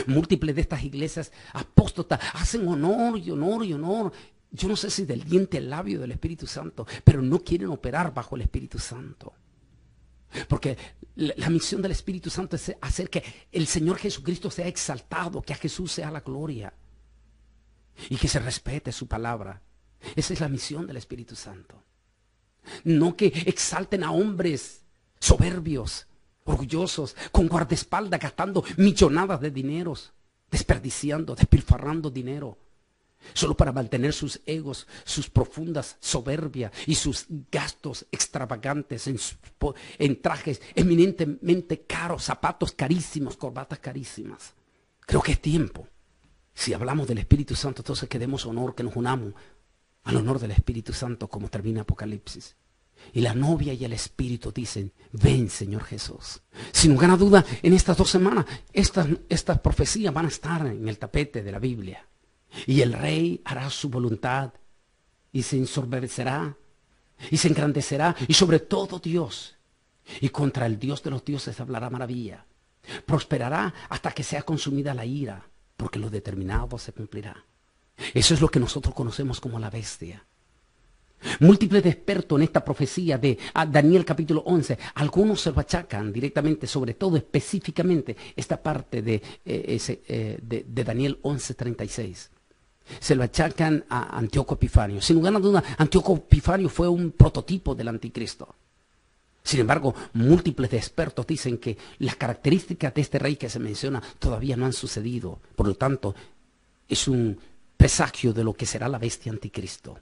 Speaker 3: Múltiples de estas iglesias apóstatas hacen honor y honor y honor yo no sé si del diente al labio del Espíritu Santo, pero no quieren operar bajo el Espíritu Santo. Porque la misión del Espíritu Santo es hacer que el Señor Jesucristo sea exaltado, que a Jesús sea la gloria y que se respete su palabra. Esa es la misión del Espíritu Santo. No que exalten a hombres soberbios, orgullosos, con guardaespaldas, gastando millonadas de dineros, desperdiciando, despilfarrando dinero, solo para mantener sus egos, sus profundas soberbias y sus gastos extravagantes en trajes eminentemente caros, zapatos carísimos, corbatas carísimas. Creo que es tiempo. Si hablamos del Espíritu Santo, entonces que demos honor, que nos unamos al honor del Espíritu Santo, como termina Apocalipsis. Y la novia y el Espíritu dicen, ven Señor Jesús. Sin lugar a duda, en estas 2 semanas, estas profecías van a estar en el tapete de la Biblia. Y el rey hará su voluntad y se ensorbecerá y se engrandecerá y sobre todo Dios. Y contra el Dios de los dioses hablará maravilla. Prosperará hasta que sea consumida la ira, porque lo determinado se cumplirá. Eso es lo que nosotros conocemos como la bestia. Múltiples de expertos en esta profecía de Daniel capítulo 11, algunos se lo achacan directamente, sobre todo específicamente esta parte de Daniel 11:36. Se lo achacan a Antíoco Epifanio. Sin lugar a duda, Antíoco Epifanio fue un prototipo del anticristo. Sin embargo, múltiples de expertos dicen que las características de este rey que se menciona todavía no han sucedido. Por lo tanto, es un presagio de lo que será la bestia anticristo.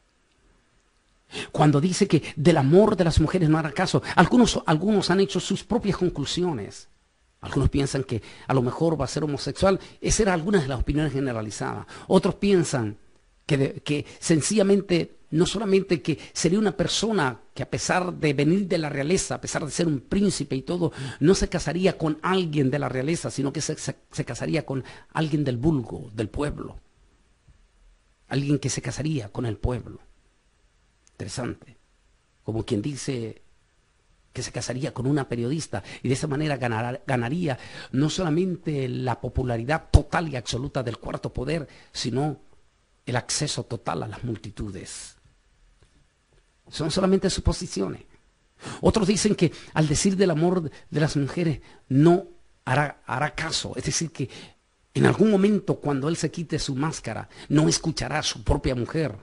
Speaker 3: Cuando dice que del amor de las mujeres no hará caso, algunos han hecho sus propias conclusiones. Algunos piensan que a lo mejor va a ser homosexual. Esas eran algunas de las opiniones generalizadas. Otros piensan que sencillamente, no solamente que sería una persona que a pesar de venir de la realeza, a pesar de ser un príncipe y todo, no se casaría con alguien de la realeza, sino que se casaría con alguien del vulgo, del pueblo. Alguien que se casaría con el pueblo. Interesante. Como quien dice que se casaría con una periodista y de esa manera ganaría no solamente la popularidad total y absoluta del cuarto poder, sino el acceso total a las multitudes. Son solamente suposiciones. Otros dicen que al decir del amor de las mujeres no hará caso. Es decir, que en algún momento cuando él se quite su máscara, no escuchará a su propia mujer.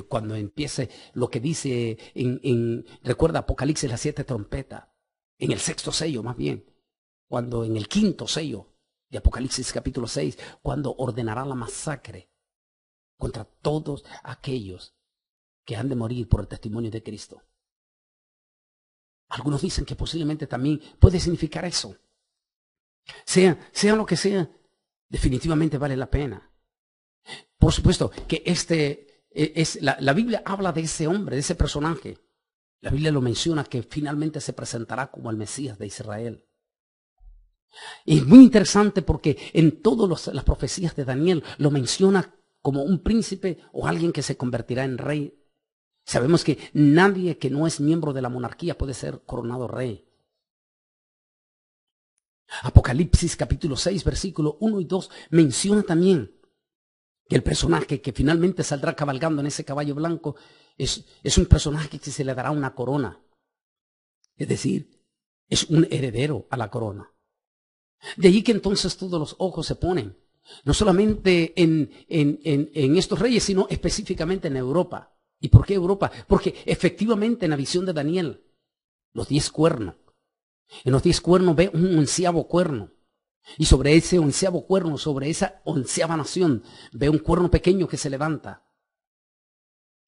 Speaker 3: Cuando empiece lo que dice recuerda Apocalipsis, las 7 trompetas, en el 6º sello más bien, cuando en el 5º sello de Apocalipsis capítulo 6, cuando ordenará la masacre contra todos aquellos que han de morir por el testimonio de Cristo. Algunos dicen que posiblemente también puede significar eso. Sea lo que sea, definitivamente vale la pena. Por supuesto que la Biblia habla de ese hombre, de ese personaje. La Biblia lo menciona que finalmente se presentará como el Mesías de Israel. Y es muy interesante porque en todas las profecías de Daniel lo menciona como un príncipe o alguien que se convertirá en rey. Sabemos que nadie que no es miembro de la monarquía puede ser coronado rey. Apocalipsis capítulo 6, versículo 1 y 2 menciona también que el personaje que finalmente saldrá cabalgando en ese caballo blanco es un personaje que se le dará una corona. Es decir, es un heredero a la corona. De allí que entonces todos los ojos se ponen, no solamente en estos reyes, sino específicamente en Europa. ¿Y por qué Europa? Porque efectivamente en la visión de Daniel, los 10 cuernos, en los 10 cuernos ve un 11º cuerno. Y sobre ese 11º cuerno, sobre esa 11ª nación, ve un cuerno pequeño que se levanta.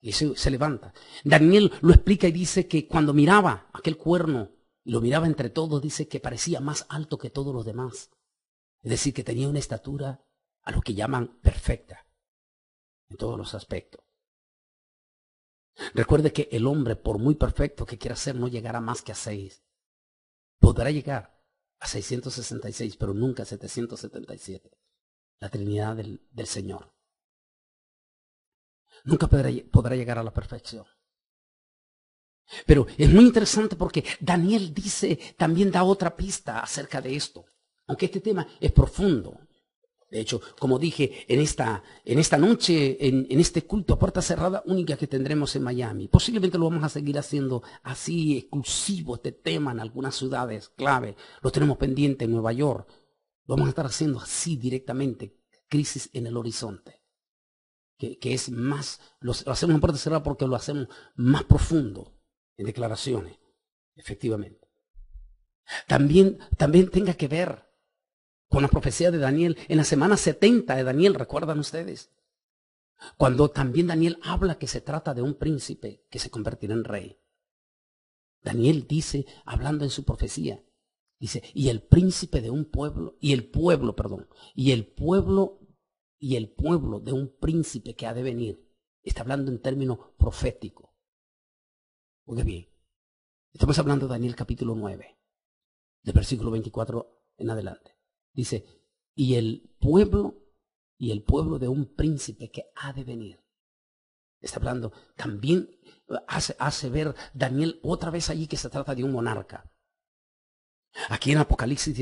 Speaker 3: Y se levanta. Daniel lo explica y dice que cuando miraba aquel cuerno, y lo miraba entre todos, dice que parecía más alto que todos los demás. Es decir, que tenía una estatura a lo que llaman perfecta, en todos los aspectos. Recuerde que el hombre, por muy perfecto que quiera ser, no llegará más que a 6. Podrá llegar a 666, pero nunca a 777. La Trinidad del Señor. Nunca podrá llegar a la perfección. Pero es muy interesante porque Daniel también da otra pista acerca de esto. Aunque este tema es profundo, De hecho, como dije, en esta noche, en este culto a puerta cerrada única que tendremos en Miami, posiblemente lo vamos a seguir haciendo así, exclusivo este tema en algunas ciudades clave. Lo tenemos pendiente en Nueva York. Lo vamos a estar haciendo así directamente, crisis en el horizonte. Que es más, lo hacemos en puerta cerrada porque lo hacemos más profundo en declaraciones, efectivamente. También tenga que ver con la profecía de Daniel en la semana 70 de Daniel, ¿recuerdan ustedes? Cuando también Daniel habla que se trata de un príncipe que se convertirá en rey. Daniel dice, hablando en su profecía, dice, y el príncipe de un pueblo, y el pueblo de un príncipe que ha de venir. Está hablando en términos proféticos. Oye bien, estamos hablando de Daniel capítulo 9, del versículo 24 en adelante. Dice, y el pueblo de un príncipe que ha de venir. Está hablando, también hace ver Daniel otra vez allí que se trata de un monarca. Aquí en Apocalipsis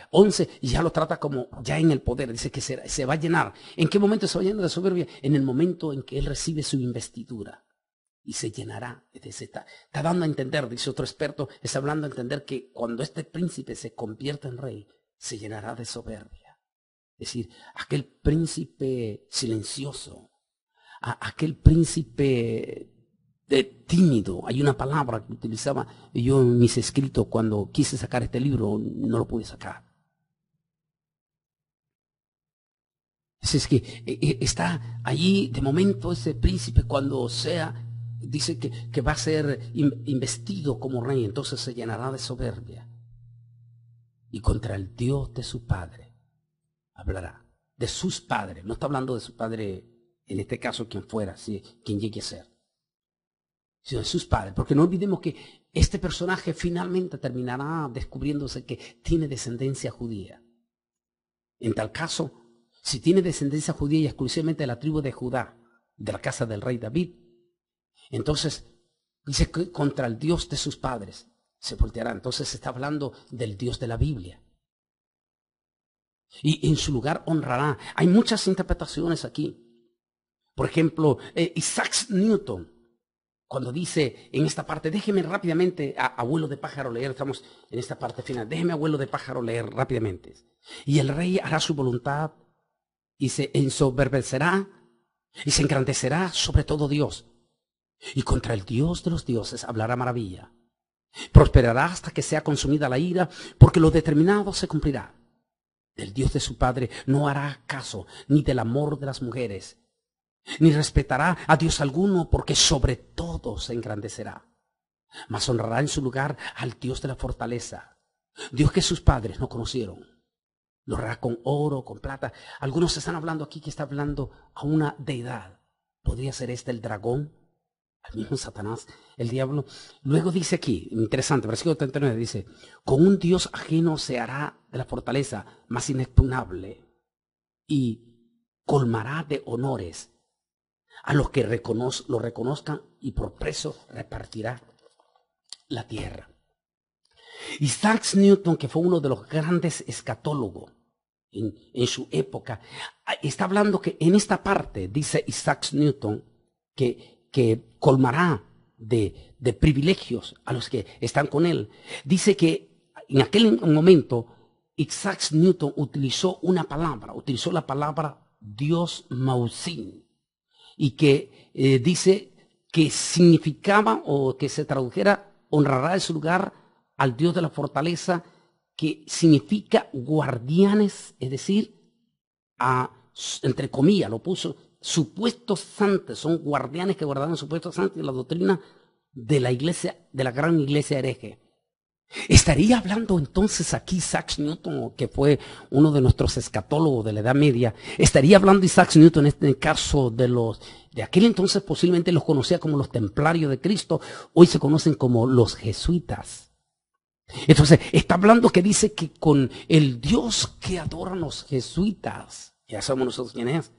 Speaker 3: 11 ya lo trata como ya en el poder. Dice que se va a llenar. ¿En qué momento se va a llenar de soberbia? En el momento en que él recibe su investidura. Y se llenará. Está dando a entender, dice otro experto, está hablando a entender que cuando este príncipe se convierta en rey, se llenará de soberbia. Es decir, aquel príncipe silencioso, aquel príncipe tímido. Hay una palabra que utilizaba yo en mis escritos cuando quise sacar este libro, no lo pude sacar. Es que está allí de momento ese príncipe cuando dice que va a ser investido como rey, entonces se llenará de soberbia. Y contra el Dios de su padre hablará. De sus padres. No está hablando de su padre, en este caso, quien fuera, quien llegue a ser. Sino de sus padres. Porque no olvidemos que este personaje finalmente terminará descubriéndose que tiene descendencia judía. En tal caso, si tiene descendencia judía y exclusivamente de la tribu de Judá, de la casa del rey David, entonces dice que contra el Dios de sus padres se volteará. Entonces se está hablando del Dios de la Biblia. Y en su lugar honrará. Hay muchas interpretaciones aquí. Por ejemplo, Isaac Newton, cuando dice en esta parte, déjeme rápidamente, abuelo de pájaro, leer, estamos en esta parte final, déjeme abuelo de pájaro leer rápidamente. Y el rey hará su voluntad y se ensoberbecerá y se engrandecerá sobre todo Dios. Y contra el Dios de los dioses hablará maravilla. Prosperará hasta que sea consumida la ira, porque lo determinado se cumplirá. Del Dios de su padre no hará caso, ni del amor de las mujeres, ni respetará a Dios alguno, porque sobre todo se engrandecerá. Mas honrará en su lugar al Dios de la fortaleza, Dios que sus padres no conocieron. Lo hará con oro, con plata. Algunos están hablando aquí que está hablando a una deidad. ¿Podría ser el dragón? Al mismo Satanás, el diablo. Luego dice aquí, interesante, versículo 39, dice, con un Dios ajeno se hará de la fortaleza más inexpugnable y colmará de honores a los que lo reconozcan y por precio repartirá la tierra. Isaac Newton, que fue uno de los grandes escatólogos en su época, está hablando que en esta parte, dice Isaac Newton, que colmará de privilegios a los que están con él. Dice que en aquel momento Isaac Newton utilizó la palabra Dios Mausin, y que dice que significaba o que se tradujera honrará en su lugar al Dios de la fortaleza, que significa guardianes, es decir, entre comillas lo puso, supuestos santos, son guardianes que guardaban supuestos santos de la doctrina de la iglesia, de la gran iglesia hereje. Estaría hablando entonces aquí Isaac Newton, que fue uno de nuestros escatólogos de la Edad Media, estaría hablando Isaac Newton en este caso de aquel entonces posiblemente los conocía como los templarios de Cristo, hoy se conocen como los jesuitas. Entonces está hablando que dice que con el Dios que adoran los jesuitas, ya sabemos nosotros quién es,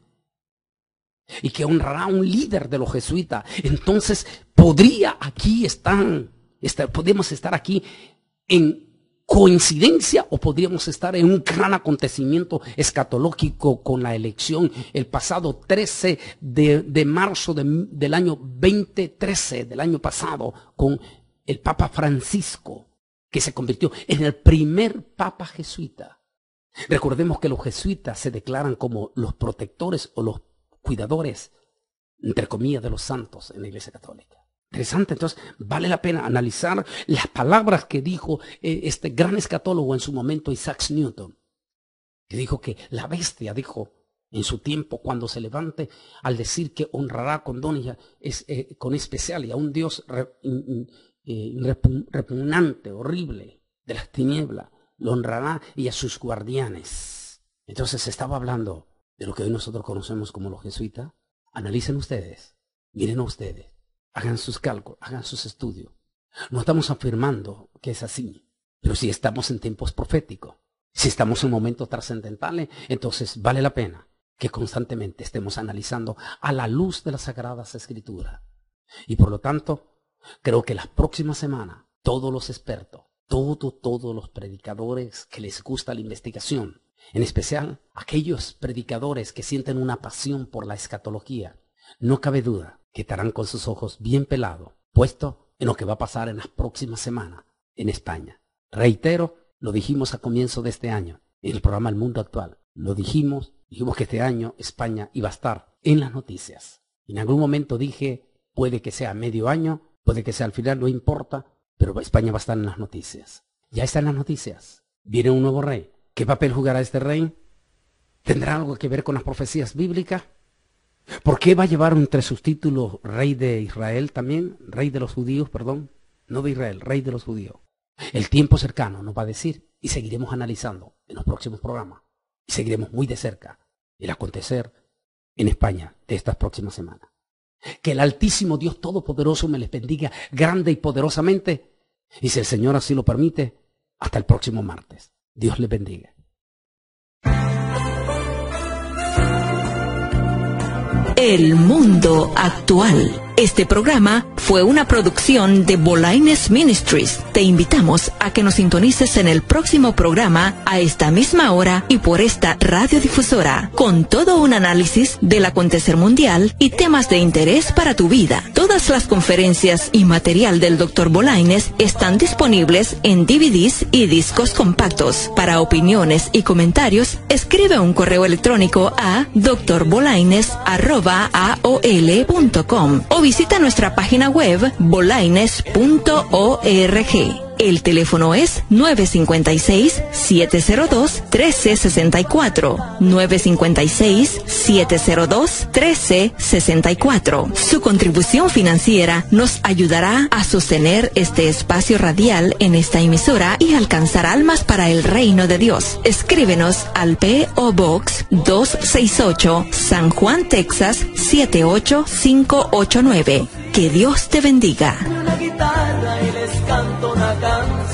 Speaker 3: y que honrará a un líder de los jesuitas, entonces podemos estar aquí en coincidencia o podríamos estar en un gran acontecimiento escatológico con la elección el pasado 13 de marzo del año 2013, del año pasado, con el Papa Francisco, que se convirtió en el primer Papa jesuita. Recordemos que los jesuitas se declaran como los protectores o los cuidadores, entre comillas, de los santos en la Iglesia Católica. Interesante, entonces vale la pena analizar las palabras que dijo este gran escatólogo en su momento, Isaac Newton, que dijo que la bestia, dijo en su tiempo, cuando se levante, al decir que honrará con dones con especial y a un Dios repugnante, horrible, de las tinieblas, lo honrará y a sus guardianes. Entonces se estaba hablando de lo que hoy nosotros conocemos como los jesuitas. Analicen ustedes, miren a ustedes. Hagan sus cálculos, hagan sus estudios. No estamos afirmando que es así, pero si estamos en tiempos proféticos, si estamos en momentos trascendentales, entonces vale la pena que constantemente estemos analizando a la luz de las Sagradas Escrituras. Y por lo tanto, creo que las próximas semanas, todos los expertos, todos los predicadores que les gusta la investigación, en especial aquellos predicadores que sienten una pasión por la escatología, no cabe duda que estarán con sus ojos bien pelados, puestos en lo que va a pasar en las próximas semanas en España. Reitero, lo dijimos a comienzo de este año, en el programa El Mundo Actual. Lo dijimos que este año España iba a estar en las noticias. En algún momento dije, puede que sea medio año, puede que sea al final, no importa, pero España va a estar en las noticias. Ya está en las noticias. Viene un nuevo rey. ¿Qué papel jugará este rey? ¿Tendrá algo que ver con las profecías bíblicas? ¿Por qué va a llevar entre sus títulos rey de Israel también? Rey de los judíos, perdón. No de Israel, rey de los judíos. El tiempo cercano nos va a decir y seguiremos analizando en los próximos programas. Y seguiremos muy de cerca el acontecer en España de estas próximas semanas. Que el Altísimo Dios Todopoderoso me les bendiga grande y poderosamente. Y si el Señor así lo permite, hasta el próximo martes. Dios les bendiga.
Speaker 1: El Mundo Actual. Este programa fue una producción de Bolaines Ministries. Te invitamos a que nos sintonices en el próximo programa a esta misma hora y por esta radiodifusora, con todo un análisis del acontecer mundial y temas de interés para tu vida. Todas las conferencias y material del Dr. Bolaines están disponibles en DVDs y discos compactos. Para opiniones y comentarios, escribe un correo electrónico a drbolaines@aol.com o visita nuestra página web bolaines.org. El teléfono es 956-702-1364. 956-702-1364. Su contribución financiera nos ayudará a sostener este espacio radial en esta emisora y alcanzar almas para el reino de Dios. Escríbenos al P.O. Box 268, San Juan, Texas 78589. Que Dios te bendiga.
Speaker 2: Una guitarra y les canto una canción.